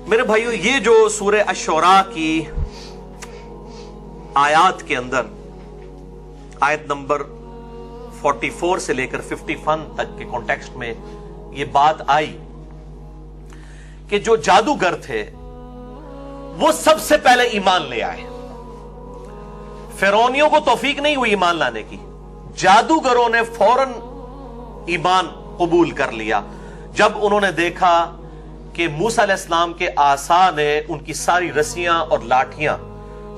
میرے بھائیو، یہ جو سورہ الشعراء کی آیات کے اندر آیت نمبر 44 سے لے کر 51 تک کے کانٹیکسٹ میں یہ بات آئی کہ جو جادوگر تھے وہ سب سے پہلے ایمان لے آئے. فرعونیوں کو توفیق نہیں ہوئی ایمان لانے کی، جادوگروں نے فوراً ایمان قبول کر لیا جب انہوں نے دیکھا کہ موسیٰ علیہ السلام کے عصا نے ان کی ساری رسیاں اور لاٹھیاں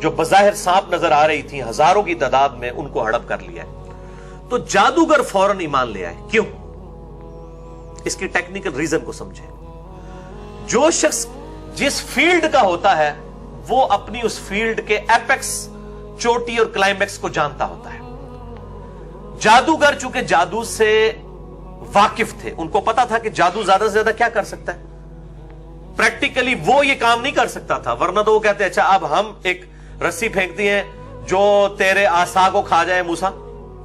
جو بظاہر سانپ نظر آ رہی تھیں ہزاروں کی تعداد میں، ان کو ہڑپ کر لیا. تو جادوگر فوراً ایمان لے آئے. کیوں؟ اس کی ٹیکنیکل ریزن کو سمجھیں. جو شخص جس فیلڈ کا ہوتا ہے وہ اپنی اس فیلڈ کے ایپیکس، چوٹی اور کلائمیکس کو جانتا ہوتا ہے. جادوگر چونکہ جادو سے واقف تھے، ان کو پتا تھا کہ جادو زیادہ سے زیادہ کیا کر سکتا ہے. پریکٹیکلی وہ یہ کام نہیں کر سکتا تھا، ورنہ تو وہ کہتے اچھا اب ہم ایک رسی پھینکتی ہیں جو تیرے عصا کو کھا جائے موسیٰ.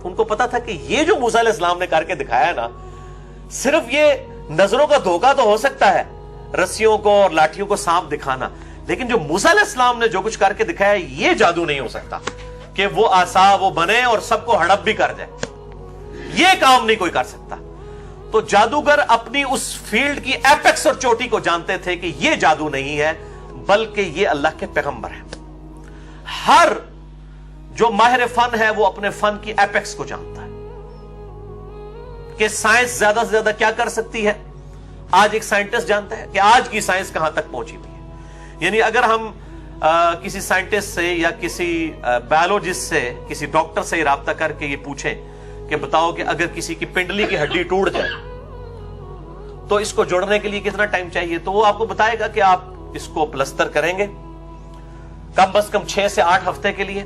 ان کو پتا تھا کہ یہ جو موسیٰ علیہ السلام نے کر کے دکھایا ہے نا، صرف یہ نظروں کا دھوکہ تو ہو سکتا ہے، رسیوں کو اور لاٹھیوں کو سانپ دکھانا، لیکن جو موسیٰ علیہ السلام نے جو کچھ کر کے دکھایا یہ جادو نہیں ہو سکتا کہ وہ عصا وہ بنے اور سب کو ہڑپ بھی کر جائے. یہ کام نہیں کوئی کر سکتا. تو جادوگر اپنی اس فیلڈ کی ایپیکس اور چوٹی کو جانتے تھے کہ یہ جادو نہیں ہے بلکہ یہ اللہ کے پیغمبر ہیں. ہر جو ماہر فن ہے وہ اپنے فن کی ایپیکس کو جانتا ہے کہ سائنس زیادہ سے زیادہ کیا کر سکتی ہے. آج ایک سائنٹسٹ جانتا ہے کہ آج کی سائنس کہاں تک پہنچی ہوئی ہے. یعنی اگر ہم کسی سائنٹسٹ سے یا کسی بایولوجسٹ سے، کسی ڈاکٹر سے رابطہ کر کے یہ پوچھیں کہ بتاؤ کہ اگر کسی کی پنڈلی کی ہڈی ٹوٹ جائے تو اس کو جوڑنے کے لیے کتنا ٹائم چاہیے، تو وہ آپ کو بتائے گا کہ آپ اس کو پلستر کریں گے کم از کم 6 سے 8 ہفتے کے لیے.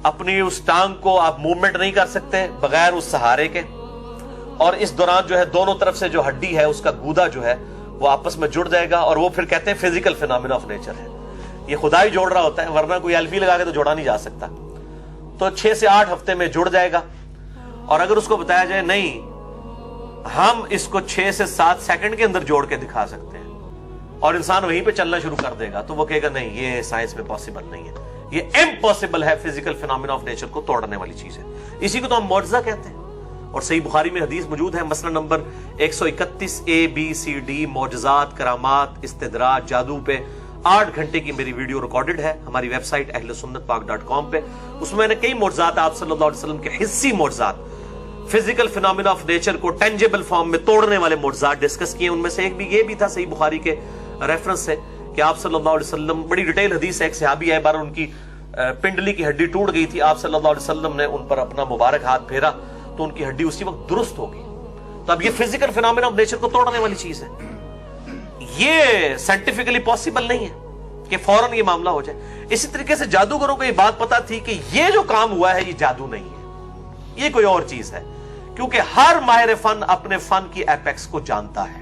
اپنی اس ٹانگ کو آپ موومنٹ نہیں کر سکتے بغیر اس سہارے کے، اور اس دوران جو ہے دونوں طرف سے جو ہڈی ہے اس کا گودا جو ہے وہ آپس میں جڑ جائے گا، اور وہ پھر کہتے ہیں فزیکل فینومینا آف نیچر ہے. یہ خدا ہی جوڑ رہا ہوتا ہے، ورنہ کوئی ایلفی لگا کے تو جوڑا نہیں جا سکتا. تو 6 سے 8 ہفتے میں جڑ جائے گا. اور اگر اس کو بتایا جائے نہیں ہم اس کو 6 سے 7 سیکنڈ کے اندر جوڑ کے دکھا سکتے ہیں، اور انسان وہیں پہ چلنا شروع کر دے گا، تو وہ کہے گا نہیں یہ سائنس میں پاسبل نہیں ہے، یہ امپاسبل ہے، فزیکل فینومینا آف نیچر کو توڑنے والی چیز ہے. اسی کو تو ہم معجزہ کہتے ہیں. اور صحیح بخاری میں حدیث موجود ہے، مسئلہ نمبر 131 ABCD، معجزات، کرامات، استدراج، جادو پہ 8 گھنٹے کی میری ویڈیو ریکارڈڈ ہے ہماری ویب سائٹ اہلسنتپاک.com پہ. اس میں میں نے کئی معجزات آپ صلی اللہ علیہ وسلم کے حسی معجزات، فزیکل فینومینا آف نیچر کو ٹینجیبل فارم میں توڑنے والے معجزات ڈسکس کیے. ان میں سے ایک بھی یہ بھی تھا صحیح بخاری کے ریفرنس سے کہ آپ صلی اللہ علیہ وسلم، بڑی ڈیٹیل حدیث ہے، ایک صحابی ہے بار ان کی پنڈلی کی ہڈی ٹوٹ گئی تھی، آپ صلی اللہ علیہ وسلم نے ان پر اپنا مبارک ہاتھ پھیرا تو ان کی ہڈی اسی وقت درست ہو گئی. تو اب یہ فزیکل فینومینا آف نیچر کو توڑنے والی چیز ہے، یہ سائنٹیفکلی پاسبل نہیں ہے کہ فوراً یہ معاملہ ہو جائے. اسی طریقے سے جادوگروں کو یہ بات پتا تھی کہ یہ جو کام ہوا ہے یہ جادو نہیں ہے، یہ کوئی اور چیز ہے، کیونکہ ہر ماہر فن اپنے فن کی ایپیکس کو جانتا ہے.